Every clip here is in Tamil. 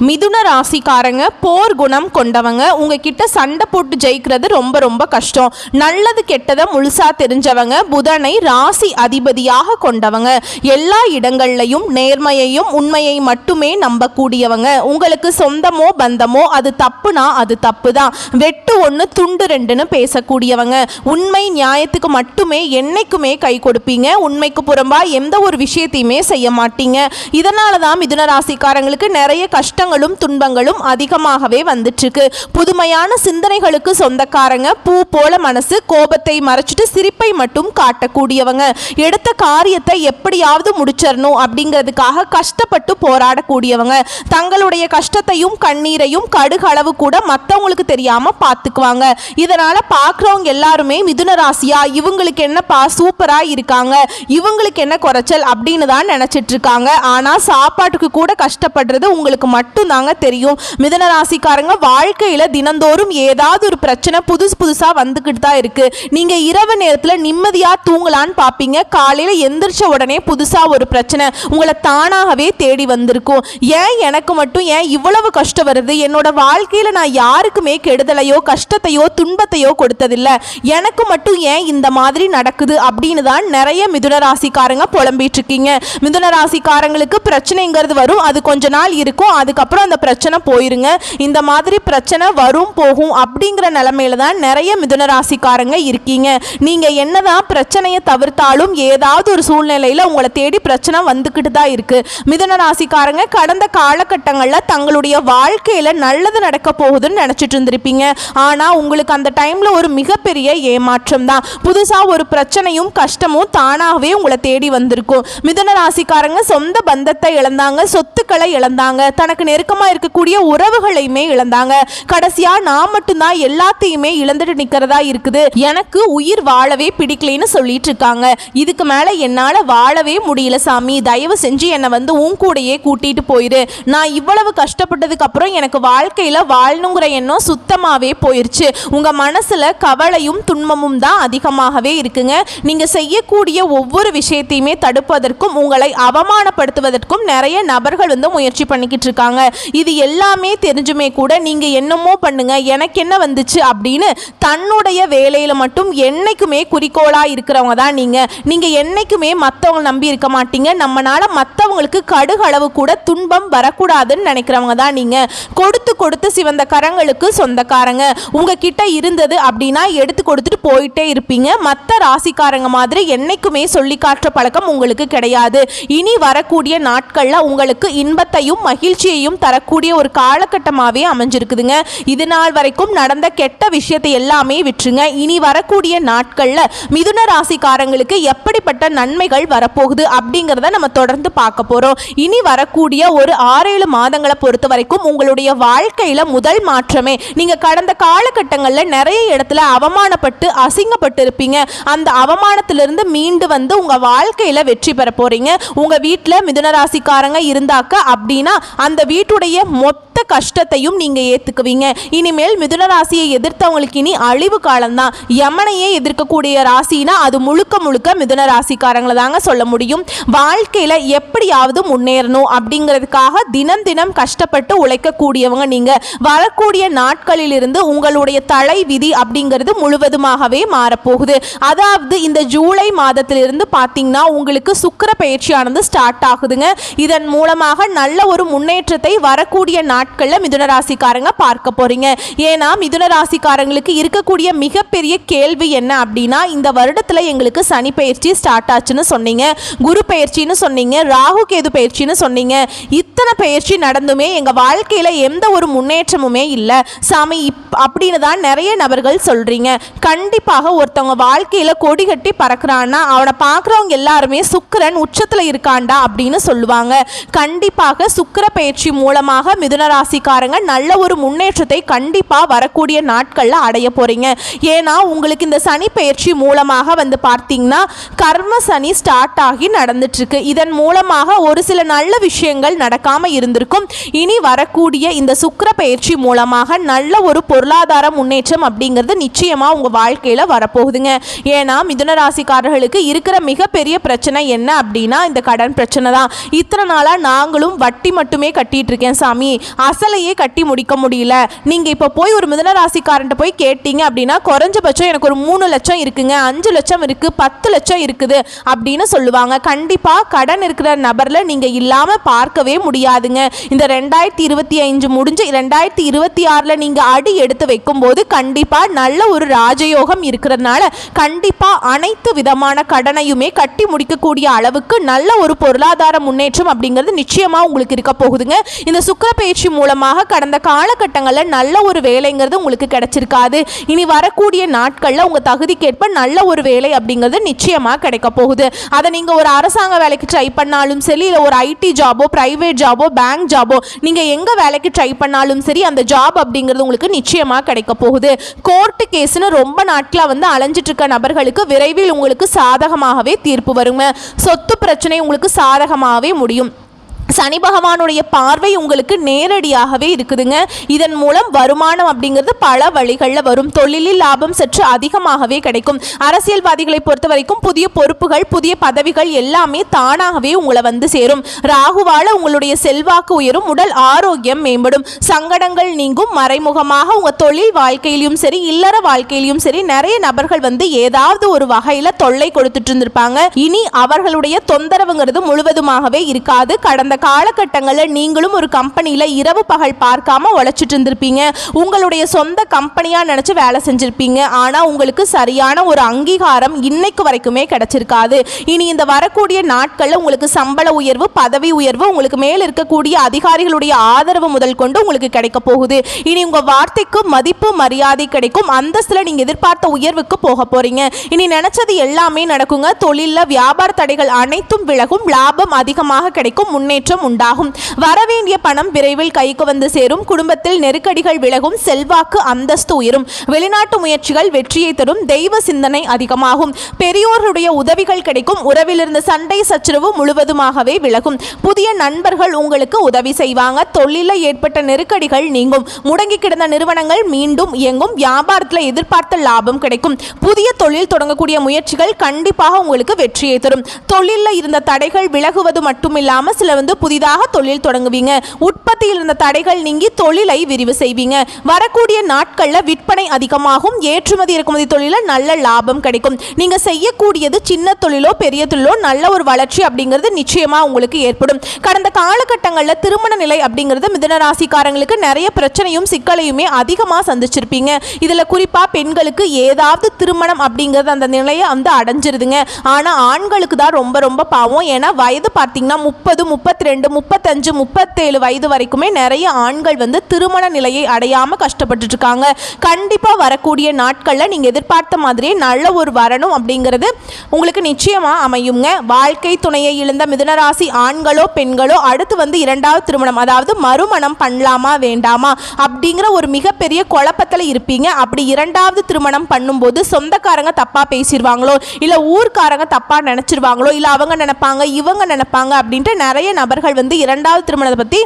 மிதுன ராசிக்காரங்க போர் குணம் கொண்டவங்க. உங்ககிட்ட சண்டை போட்டு ஜெயிக்கிறது ரொம்ப ரொம்ப கஷ்டம். நல்லது கெட்டதை முழுசா தெரிஞ்சவங்க. புதனை ராசி அதிபதியாக கொண்டவங்க. எல்லா இடங்கள்லையும் நேர்மையையும் உண்மையை மட்டுமே நம்பக்கூடியவங்க. உங்களுக்கு சொந்தமோ பந்தமோ அது தப்புனா அது தப்பு தான். வெட்டு ஒன்று துண்டு ரெண்டுன்னு பேசக்கூடியவங்க. உண்மை நியாயத்துக்கு மட்டுமே என்னைக்குமே கை கொடுப்பீங்க. உண்மைக்கு புறம்பா எந்த ஒரு விஷயத்தையுமே செய்ய மாட்டீங்க. இதனால தான் மிதுன ராசிக்காரங்களுக்கு நிறைய கஷ்டங்களும் துன்பங்களும் அதிகமாகவே வந்துட்டு இருக்கு. புதுமையான சிந்தனைகளுக்கு சொந்தக்காரங்க. பூ போல மனசு. கோபத்தை மறைச்சிட்டு சிரிப்பை மட்டும் காட்டக்கூடியவங்க. எடுத்த காரியத்தை எப்படியாவது முடிச்சிடணும் அப்படிங்கிறதுக்காக கஷ்டப்பட்டு போராடக்கூடியவங்க. தங்களுடைய கஷ்டத்தையும் கண்ணீரையும் கடுகளவு கூட மற்றவங்களுக்கு தெரியாம பார்த்துக்குவாங்க. இதனால பார்க்குறவங்க எல்லாருமே மிதுன ராசியா இவங்களுக்கு என்னப்பா சூப்பரா இருக்காங்க, இவங்களுக்கு என்ன குறைச்சல் அப்படின்னு தான் நினைச்சிட்டு இருக்காங்க. ஆனா சாப்பாட்டுக்கு கூட கஷ்டப்படுறது உங்களுக்கு மட்டும்தாங்க தெரியும். மிதுன ராசிக்காரங்க வாழ்க்கையில தினந்தோறும் ஏதாவது ஒரு பிரச்சனை புதுசா வந்துகிட்டு தான் இருக்கு. நீங்க இரவு நேரத்துல நிம்மதியா தூங்கலான்னு பாப்பீங்க. காலையில எந்திரிச்ச உடனே புதுசா ஒரு பிரச்சனை உங்களை தானாகவே தேடி வந்திருக்கும். ஏன் எனக்கு மட்டும் ஏன் இவ்வளவு கஷ்டம் வருது? என்னோட வாழ்க்கையில நான் யாருக்குமே கெடுதலையோ கஷ்டத்தையோ துன்பத்தையோ கொடுத்ததில்லை, எனக்கு மட்டும் ஏன் இந்த மாதிரி நடக்குது அப்படின்னு தான் நிறைய மிதுன ராசிக்காரங்க புலம்பிட்டு இருக்கீங்க. மிதுன ராசிக்காரங்களுக்கு பிரச்சனைங்கிறது வரும், அது கொஞ்ச நாள் இருக்கும், அதுக்கப்புறம் அந்த பிரச்சனை போயிருங்க. இந்த மாதிரி பிரச்சனை வரும் போகும் அப்படிங்கிற நிலைமையில தான் நிறைய மிதுன ராசிக்காரங்க இருக்கீங்க. நீங்க என்னதான் பிரச்சனையை தவிர்த்தாலும் ஏதாவது ஒரு சூழ்நிலையில உங்களை தேடி பிரச்சனை வந்துக்கிட்டு தான் இருக்கு. மிதுன ராசிக்காரங்க கடந்த காலகட்டங்களில் தங்களுடைய வாழ்க்கையில நல்லது நடக்க போகுதுன்னு நினைச்சிட்டு இருந்திருப்பீங்க. ஆனா உங்களுக்கு அந்த டைம்ல ஒரு மிகப்பெரிய ஏமாற்றம் தான். புதுசா ஒரு பிரச்சனையும் கஷ்டமும் தானாகவே உங்களை தேடி வந்திருக்கும். மிதுன ராசிக்காரங்க சொந்த பந்தத்தை இழந்தாங்க, சொத்துக்களை இழந்தாங்க, தனக்கு நெருக்கமா இருக்கக்கூடிய உறவுகளையுமே இழந்தாங்க. கடைசியா நான் மட்டும்தான் எல்லாத்தையுமே இழந்துட்டு நிக்கிறதா இருக்குது, எனக்கு உயிர் வாழவே பிடிக்கலன்னு சொல்லிட்டு இருக்காங்க. இதுக்கு மேல என்னால வாழவே முடியல சாமி, தயவு செஞ்சு என்னை வந்து உன் கூடையே கூட்டிட்டு போயிரு. நான் இவ்வளவு கஷ்டப்பட்டதுக்கு அப்புறம் எனக்கு வாழ்க்கையில வாழணுங்கிற எண்ணம் சுத்தமாவே போயிருச்சு. உங்க மனசுல கவலையும் துன்பமும் தான் அதிகமாகவே இருக்குங்க. நீங்க செய்யக்கூடிய ஒவ்வொரு விஷயத்தையுமே தடுப்பதற்கும் உங்களை அவமானப்படுத்துவதற்கும் நிறைய நபர்கள் வந்து முயற்சி பண்ணிக்கிட்டு இருக்காங்க. இது எல்லாமே தெரிஞ்சுமே கூட நீங்க என்னமோ பண்ணுங்க, எனக்கு என்ன வந்துச்சு அப்படின்னு தன்னுடைய வேலையில மட்டும் என்னைக்குமே குறிக்கோளா இருக்கிறவங்க தான் நீங்க என்னைக்குமே மற்றவங்க நம்பி இருக்க மாட்டீங்க. நம்மனால மற்றவங்களுக்கு கடுகளவு கூட துன்பம் வரக்கூடாதுன்னு நினைக்கிறவங்க தான் நீங்க. கொடுத்து கொடுத்து சிவந்த கரங்களுக்கு சொந்தக்காரங்க. உங்ககிட்ட இருந்தது அப்படின்னா எடுத்து கொடுத்துட்டு போயிட்டே இருப்பீங்க. மற்ற ராசிக்காரங்க மாதிரி என்னைக்குமே சொல்லி காட்டுற பழக்கம் உங்களுக்கு கிடையாது. இனி வரக்கூடிய நாட்கள்ல உங்களுக்கு இன்பத்தையும் மகிழ்ச்சியையும் தரக்கூடிய ஒரு காலகட்டமாகவே அமைஞ்சிருக்குதுங்க. இது நாள் வரைக்கும் நடந்த கெட்ட விஷயத்தை எல்லாமே விட்டுருங்க. இனி வரக்கூடிய நாட்கள்ல மிதுன ராசிக்காரங்களுக்கு எப்படிப்பட்ட நன்மைகள் வரப்போகுது அப்படிங்கிறத நம்ம தொடர்ந்து பார்க்க போறோம். இனி வரக்கூடிய ஒரு 6-7 மாதங்களை பொறுத்த வரைக்கும் உங்களுடைய வாழ்க்கையில முதல் மாற்றமே, நீங்க கடந்த காலகட்டங்களில் நிறைய இடத்துல அவமானப்பட்டு அசிங்கப்பட்டு இருப்பீங்க. அந்த அவமானத்திலிருந்து மீண்டு வந்து உங்க வாழ்க்கையில வெற்றி பெற போறீங்க. உங்க வீட்டில் மிதுன ராசிக்காரங்க இருந்தாக்க அப்படின்னா அந்த வீட்டுடைய மொத்த கஷ்டத்தையும் நீங்க ஏத்துக்குவீங்க. இனிமேல் மிதுன ராசியை எதிர்த்தவங்களுக்கு இனி அழிவு காலம்தான். யமனையே எதிர்க்கக்கூடிய ராசினா அது முழுக்க முழுக்க மிதுன ராசிக்காரங்களை தாங்க சொல்ல முடியும். வாழ்க்கையில எப்படியாவது முன்னேறணும் அப்படிங்கிறதுக்காக தினம் தினம் கஷ்டப்பட்டு உழைக்கக்கூடியவங்க நீங்க. வரக்கூடிய நாட்களில் இருந்து உங்களுடைய தலை விதி அப்படிங்கிறது முழுவதுமாகவே மாறப்போகுது. அதாவது இந்த ஜூலை மாதத்திலிருந்து பார்த்தீங்கன்னா உங்களுக்கு சுக்கிர பயிற்சியானது ஸ்டார்ட் ஆகுதுங்க. இதன் மூலமாக நல்ல ஒரு முன்னேற்றத்தை வரக்கூடிய நாட்களில் மிதுன ராசிக்காரங்க பார்க்க போறீங்க. ஏன்னா மிதுன ராசிக்காரங்களுக்கு இருக்கக்கூடிய மிகப்பெரிய கேள்வி என்ன அப்படின்னா, இந்த வருடத்துல எங்களுக்கு சனி பயிற்சி ஸ்டார்ட் ஆச்சுன்னு சொன்னீங்க, குரு பயிற்சின்னு சொன்னீங்க, ராகு கேது பயிற்சின்னு சொன்னீங்க. இத்தனை பயிற்சி நடந்துமே எங்க வாழ்க்கையில எந்த ஒரு முன்னேற்றமுமே இல்லை சாமி அப்படின்னு தான் நிறைய நபர்கள் சொல்றீங்க. கண்டிப்பாக ஒருத்தவங்க வாழ்க்கையில கொடி கட்டி பறக்கிறான்னா அவனை பார்க்குறவங்க எல்லாருமே சுக்கிரன் உச்சத்துல இருக்காண்டா அப்படின்னு சொல்லுவாங்க. கண்டிப்பாக சுக்கிர பயிற்சி மூலமாக மிதுன ராசிக்காரங்க நல்ல ஒரு முன்னேற்றத்தை கண்டிப்பா வரக்கூடிய நாட்கள்ல அடைய போறீங்க. ஏன்னா உங்களுக்கு இந்த சனி பயிற்சி மூலமாக வந்து பார்த்தீங்கன்னா கர்ம சனி ஸ்டார்ட் ஆகி நடந்துட்டு இருக்கு. இதன் மூலமாக ஒரு சில நல்ல விஷயங்கள் நடக்காம இருந்திருக்கும். இனி வரக்கூடிய இந்த சுக்கிர பயிற்சி மூலமாக நல்ல ஒரு பொருளாதார முன்னேற்றம் அப்படிங்கிறது நிச்சயமா உங்க வாழ்க்கையில வரப்போகுதுங்க. ஏன்னா மிதுன ராசிக்காரர்களுக்கு இருக்கிற மிகப்பெரிய பிரச்சனை என்ன அப்படின்னா இந்த கடன் பிரச்சனை தான். இத்தனை நாளா நாங்களும் வட்டி மட்டுமே கட்டி கட்டிட்டு இருக்கேன் சாமி, அசலையே கட்டி முடிக்க முடியல. நீங்க இப்ப போய் ஒரு மிதுன ராசிக்காரன்ட்ட போய் கேட்டீங்க அப்படின்னா குறைஞ்சபட்சம் எனக்கு ஒரு 3 லட்சம் இருக்குங்க, 5 லட்சம் இருக்கு, 10 லட்சம் இருக்குது அப்படின்னு சொல்லுவாங்க. கண்டிப்பா கடன் இருக்கிற நபர்ல நீங்க இல்லாம பார்க்கவே முடியாதுங்க. இந்த 2025 முடிஞ்சு 2026ல நீங்க அடி எடுத்து வைக்கும் போது கண்டிப்பா நல்ல ஒரு ராஜயோகம் இருக்கிறதுனால கண்டிப்பா அனைத்து விதமான கடனையுமே கட்டி முடிக்கக்கூடிய அளவுக்கு நல்ல ஒரு பொருளாதார முன்னேற்றம் அப்படிங்கிறது நிச்சயமா உங்களுக்கு இருக்க போகுதுங்க. இந்த சுக்கிர பயிற்சி மூலமாக கடந்த காலகட்டங்களில் நல்ல ஒரு வேலைங்கிறது உங்களுக்கு கிடைச்சிருக்காது. இனி வரக்கூடிய நாட்கள்ல உங்க தகுதிக்கேற்ப நல்ல ஒரு வேலை அப்படிங்கிறது நிச்சயமா கிடைக்க போகுது. அதை நீங்க ஒரு அரசாங்க வேலைக்கு ட்ரை பண்ணாலும் சரி, இல்லை ஒரு ஐடி ஜாபோ, பிரைவேட் ஜாபோ, பேங்க் ஜாபோ, நீங்க எங்க வேலைக்கு ட்ரை பண்ணாலும் சரி அந்த ஜாப் அப்படிங்கிறது உங்களுக்கு நிச்சயமா கிடைக்க போகுது. கோர்ட்டு கேஸ்னு ரொம்ப நாட்களா அலைஞ்சிட்டு இருக்க நபர்களுக்கு விரைவில் உங்களுக்கு சாதகமாகவே தீர்ப்பு வருங்க. சொத்து பிரச்சனை உங்களுக்கு சாதகமாகவே முடியும். சனி பகவானுடைய பார்வை உங்களுக்கு நேரடியாகவே இருக்குதுங்க. இதன் மூலம் வருமானம் அப்படிங்கிறது பல வழிகளில் வரும். தொழிலில் லாபம் சற்று அதிகமாகவே கிடைக்கும். அரசியல்வாதிகளை பொறுத்த வரைக்கும் புதிய பொறுப்புகள், புதிய பதவிகள் எல்லாமே தானாகவே உங்களை சேரும். ராகுவால உங்களுடைய செல்வாக்கு உயரும், உடல் ஆரோக்கியம் மேம்படும், சங்கடங்கள் நீங்கும். மறைமுகமாக உங்க தொழில் வாழ்க்கையிலும் சரி, இல்லற வாழ்க்கையிலும் சரி நிறைய நபர்கள் ஏதாவது ஒரு வகையில தொல்லை கொடுத்துட்டு இருந்திருப்பாங்க. இனி அவர்களுடைய தொந்தரவுங்கிறது முழுவதுமாகவே இருக்காது. கடந்த காலகட்டங்களில் நீங்களும் ஒரு கம்பெனியில் இரவு பகல் பார்க்காம உழைச்சிட்டு இருந்திருப்பீங்க. உங்களுடைய சொந்த கம்பெனியாக நினச்சி வேலை செஞ்சுருப்பீங்க. ஆனால் உங்களுக்கு சரியான ஒரு அங்கீகாரம் இன்னைக்கு வரைக்குமே கிடைச்சிருக்காது. இனி இந்த வரக்கூடிய நாட்களில் உங்களுக்கு சம்பள உயர்வு, பதவி உயர்வு, உங்களுக்கு மேல் இருக்கக்கூடிய அதிகாரிகளுடைய ஆதரவு முதல் கொண்டு உங்களுக்கு கிடைக்க போகுது. இனி உங்கள் வார்த்தைக்கு மதிப்பு மரியாதை கிடைக்கும். அந்தஸ்தில் நீங்கள் எதிர்பார்த்த உயர்வுக்கு போக போறீங்க. இனி நினைச்சது எல்லாமே நடக்குங்க. தொழிலில் வியாபார தடைகள் அனைத்தும் விலகும். லாபம் அதிகமாக கிடைக்கும். முன்னேற்றம் உண்டாகும். வரவேண்டிய பணம் விரைவில் கைக்கு சேரும். குடும்பத்தில் நெருக்கடிகள் விலகும். செல்வாக்கு அந்தஸ்து உயரும். வெளிநாட்டு முயற்சிகள் வெற்றியை தரும். தெய்வ சிந்தனை அதிகமாகும். பெரியோர்களுடைய உதவிகள் கிடைக்கும். உறவிலிருந்து சண்டை சச்சரவு முழுவதுமாகவே விலகும். புதிய நண்பர்கள் உங்களுக்கு உதவி செய்வாங்க. தொழிலில் ஏற்பட்ட நெருக்கடிகள் நீங்கும். முடங்கி கிடந்த நிறுவனங்கள் மீண்டும் இயங்கும். வியாபாரத்தில் எதிர்பார்த்த லாபம் கிடைக்கும். புதிய தொழில் தொடங்கக்கூடிய முயற்சிகள் கண்டிப்பாக உங்களுக்கு வெற்றியை தரும். தொழிலில் இருந்த தடைகள் விலகுவது மட்டுமில்லாம சில புதிதாக தொழில் தொடங்குவீங்க. உற்பத்தியில் இருந்த தடைகள் நீங்கி தொழிலை விரிவு செய்வீங்க. வரக்கூடிய நாட்களில் விற்பனை அதிகமாகும். ஏற்றுமதி இறக்குமதி தொழிலில் நல்ல லாபம் கிடைக்கும். நீங்க செய்யக்கூடியது சின்ன தொழிலோ பெரிய தொழிலோ நல்ல ஒரு வளர்ச்சி அப்படிங்கிறது நிச்சயமா உங்களுக்கு ஏற்படும். கடந்த காலகட்டங்களில் திருமண நிலை அப்படிங்கிறது மிதுன ராசிக்காரங்களுக்கு நிறைய பிரச்சனையும் சிக்கலையுமே அதிகமாக சந்திச்சிருப்பீங்க. இதுல குறிப்பா பெண்களுக்கு ஏதாவது திருமணம் அப்படிங்கிறது அந்த நிலையை அடைஞ்சிருதுங்க. ஆனா ஆண்களுக்கு தான் ரொம்ப ரொம்ப பாவம். ஏன்னா வயது பார்த்தீங்கன்னா 30, 32, 35, 37 வயது வரைக்குமே நிறைய ஆண்கள் திருமண நிலையை அடையாம கஷ்டப்பட்டு இருக்காங்க. கண்டிப்பா வரக்கூடிய நாட்கள்ல நீங்க எதிர்பார்த்த மாதிரியே நல்ல ஒரு வரணும் அப்படிங்கிறது உங்களுக்கு நிச்சயமா அமையுங்க. வாழ்க்கை துணையை இழந்த மிதுனராசி ஆண்களோ பெண்களோ அடுத்து இரண்டாவது திருமணம், அதாவது மறுமணம் பண்ணலாமா வேண்டாமா அப்படிங்கிற ஒரு மிகப்பெரிய குழப்பத்தில் இருப்பீங்க. அப்படி இரண்டாவது திருமணம் பண்ணும்போது சொந்தக்காரங்க தப்பா பேசிடுவாங்களோ, இல்ல ஊர்க்காரங்க தப்பா நினைச்சிருவாங்களோ, இல்ல அவங்க நினைப்பாங்க இவங்க நினைப்பாங்க அப்படின்ட்டு நிறைய நபர்கள் இரண்டாவது திருமணத்தை பத்தி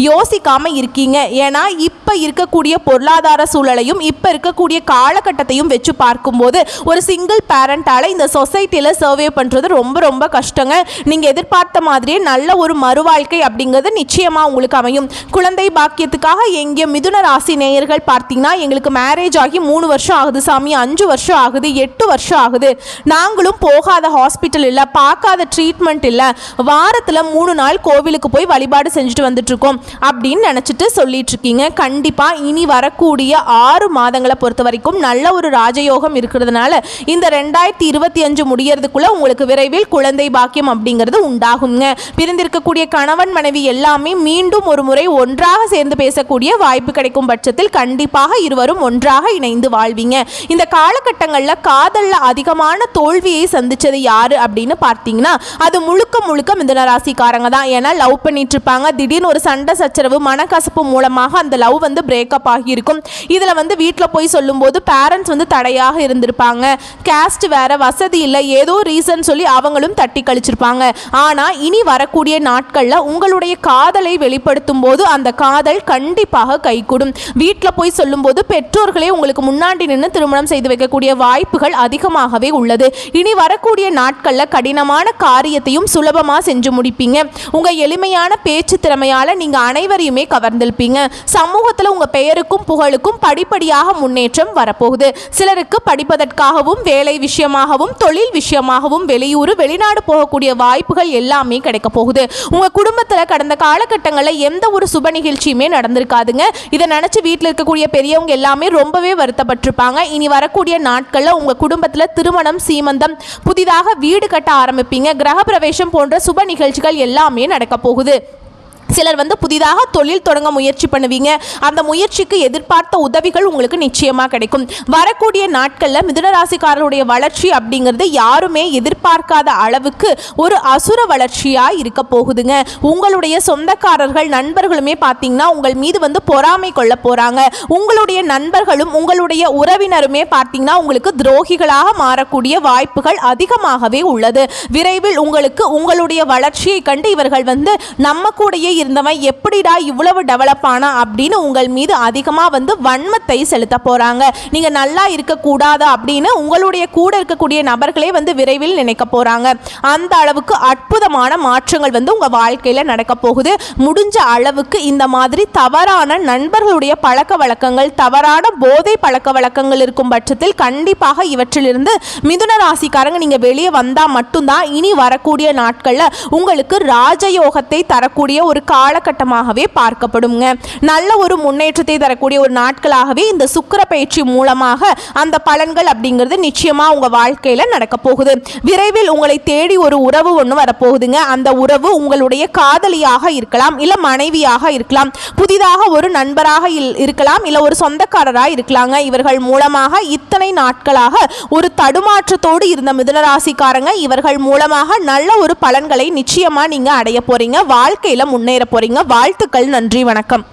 யோசிக்காம இருக்கீங்க. ஏன்னா இப்ப இருக்கக்கூடிய பொருளாதார சூழலையும் இப்ப இருக்கக்கூடிய காலகட்டத்தையும் வச்சு பார்க்கும்போது ஒரு சிங்கிள் பேரண்டால இந்த சொசைட்டில சர்வே பண்றது ரொம்ப ரொம்ப கஷ்டங்க. நீங்க எதிர்பார்த்த மாதிரியே நல்ல ஒரு மறுவாழ்க்கை அப்படிங்கிறது நிச்சயமா உங்களுக்கு அமையும். குழந்தை பாக்கியத்துக்காக எங்க மிதுன ராசி நேயர்கள் பார்த்தீங்கன்னா எங்களுக்கு மேரேஜ் ஆகி 3 வருஷம் ஆகுது சாமி, 5 வருஷம் ஆகுது, 8 வருஷம் ஆகுது, நாங்களும் போகாத ஹாஸ்பிட்டல் இல்ல, பார்க்காத ட்ரீட்மெண்ட் இல்ல, வாரத்துல 3 நாள் கோவிலுக்கு போய் வழிபாடு செஞ்சுட்டு வந்துட்டு இருக்கோம் அப்படின்னு நினைச்சிட்டு சொல்லிட்டு இருக்கீங்க. கண்டிப்பா இனி வரக்கூடிய 6 மாதங்களை பொறுத்த வரைக்கும் நல்ல ஒரு ராஜயோகம் இருக்கிறதுனால இந்த 2025 முடியறதுக்குள்ள உங்களுக்கு விரைவில் குழந்தை பாக்கியம் அப்படிங்கிறது உண்டாகுங்க. பிரிந்திருக்கக்கூடிய கணவன் மனைவி எல்லாமே மீண்டும் ஒரு முறை ஒன்றாக சேர்ந்து பேசக்கூடிய வாய்ப்பு கிடைக்கும் பட்சத்தில் கண்டிப்பாக இருவரும் ஒன்றாக இணைந்து வாழ்வீங்க. இந்த காலகட்டங்களில் காதல்ல அதிகமான தோல்வியை சந்திச்சது யாரு அப்படின்னு பார்த்தீங்கன்னா அது முழுக்க முழுக்க மிதுன ராசிக்காரங்க தான். ஏன்னா லவ் பண்ணிட்டு இருப்பாங்க, திடீர்னு ஒரு சண்டை சச்சரவு மனக்கசப்பு மூலமாக அந்த லவ் பிரேக்கப் ஆகியிருக்கும். இதில் வீட்டில் போய் சொல்லும்போது பேரண்ட்ஸ் தடையாக இருந்திருப்பாங்க. கேஸ்ட் வேற, வசதி இல்லை, ஏதோ ரீசன் சொல்லி அவங்களும் தட்டி கழிச்சிருப்பாங்க. ஆனால் இனி வரக்கூடிய நாட்களில் உங்களுடைய காதலை வெளிப்படுத்தும் போது அந்த காதல் கண்டிப்பாக கைகூடும். வீட்டில் போய் சொல்லும்போது பெற்றோர்களே உங்களுக்கு முன்னாடி நின்று திருமணம் செய்து வைக்கக்கூடிய வாய்ப்புகள் அதிகமாகவே உள்ளது. இனி வரக்கூடிய நாட்களில் கடினமான காரியத்தையும் சுலபமாக செஞ்சு முடிப்பீங்க. உங்க எளிமையான பேச்சு திறமையால நீங்க அனைவரையுமே கவர்ந்திருப்பீங்க. சமூகத்துல உங்க பெயருக்கும் புகழுக்கும் படிப்படியாக முன்னேற்றம் வரப்போகுது. சிலருக்கு படிப்பதற்காகவும் வேலை விஷயமாகவும் தொழில் விஷயமாகவும் வெளியூர் வெளிநாடு போகக்கூடிய வாய்ப்புகள் எல்லாமே கிடைக்க போகுது. உங்க குடும்பத்துல கடந்த காலகட்டங்களில் எந்த ஒரு சுப நிகழ்ச்சியுமே நடந்திருக்காதுங்க. இதை நினைச்சு வீட்டில் இருக்கக்கூடிய பெரியவங்க எல்லாமே ரொம்பவே வருத்தப்பட்டிருப்பாங்க. இனி வரக்கூடிய நாட்கள்ல உங்க குடும்பத்துல திருமணம், சீமந்தம், புதிதாக வீடு கட்ட ஆரம்பிப்பீங்க. கிரக பிரவேசம் போன்ற சுப நிகழ்ச்சிகள் எல்லாமே நடக்க போகுது. சிலர் புதிதாக தொழில் தொடங்க முயற்சி பண்ணுவீங்க. அந்த முயற்சிக்கு எதிர்பார்த்த உதவிகள் உங்களுக்கு நிச்சயமாக கிடைக்கும். வரக்கூடிய நாட்களில் மிதுனராசிக்காரருடைய வளர்ச்சி அப்படிங்கிறது யாருமே எதிர்பார்க்காத அளவுக்கு ஒரு அசுர வளர்ச்சியாக இருக்க போகுதுங்க. உங்களுடைய சொந்தக்காரர்கள், நண்பர்களுமே பார்த்தீங்கன்னா உங்கள் மீது பொறாமை கொள்ள போகிறாங்க. உங்களுடைய நண்பர்களும் உங்களுடைய உறவினருமே பார்த்தீங்கன்னா உங்களுக்கு துரோகிகளாக மாறக்கூடிய வாய்ப்புகள் அதிகமாகவே உள்ளது. விரைவில் உங்களுக்கு உங்களுடைய வளர்ச்சியை கண்டு இவர்கள் நம்ம கூடயே இருந்தவன் எப்படிடா இவ்வளவு டெவலப் ஆனா அப்படின்னு உங்கள் மீது அதிகமாக வன்மத்தை செலுத்த போறாங்க. நீங்க நல்லா இருக்கக்கூடாது அப்படின்னு உங்களுடைய கூட இருக்கக்கூடிய நபர்களே விரைவில் நினைக்க போறாங்க. அந்த அளவுக்கு அற்புதமான மாற்றங்கள் உங்க வாழ்க்கையில நடக்க போகுது. முடிஞ்ச அளவுக்கு இந்த மாதிரி தவறான நண்பர்களுடைய பழக்க வழக்கங்கள், தவறான போதை பழக்க வழக்கங்கள் இருக்கும் பட்சத்தில் கண்டிப்பாக இவற்றிலிருந்து மிதுன ராசிக்காரங்க நீங்க வெளியே வந்தா மட்டும்தான் இனி வரக்கூடிய நாட்கள்ல உங்களுக்கு ராஜயோகத்தை தரக்கூடிய ஒரு காலகட்டமாகவே பார்க்கப்படுங்க. நல்ல ஒரு முன்னேற்றத்தை தரக்கூடிய ஒரு நாட்களாகவே இந்த சுக்கிர பயிற்சி மூலமாக அந்த பலன்கள் அப்படிங்கிறது நிச்சயமா உங்க வாழ்க்கையில நடக்க போகுது. விரைவில் உங்களை தேடி ஒரு உறவு ஒன்று வரப்போகுதுங்க. அந்த உறவு உங்களுடைய காதலியாக இருக்கலாம், இல்ல மனைவியாக இருக்கலாம், புதிதாக ஒரு நண்பராக இருக்கலாம், இல்ல ஒரு சொந்தக்காரராக இருக்கலாங்க. இவர்கள் மூலமாக இத்தனை நாட்களாக ஒரு தடுமாற்றத்தோடு இருந்த மிதுனராசிக்காரங்க இவர்கள் மூலமாக நல்ல ஒரு பலன்களை நிச்சயமா நீங்க அடைய போறீங்க. வாழ்க்கையில முன்னேற போறீங்க. வாழ்த்துக்கள். நன்றி, வணக்கம்.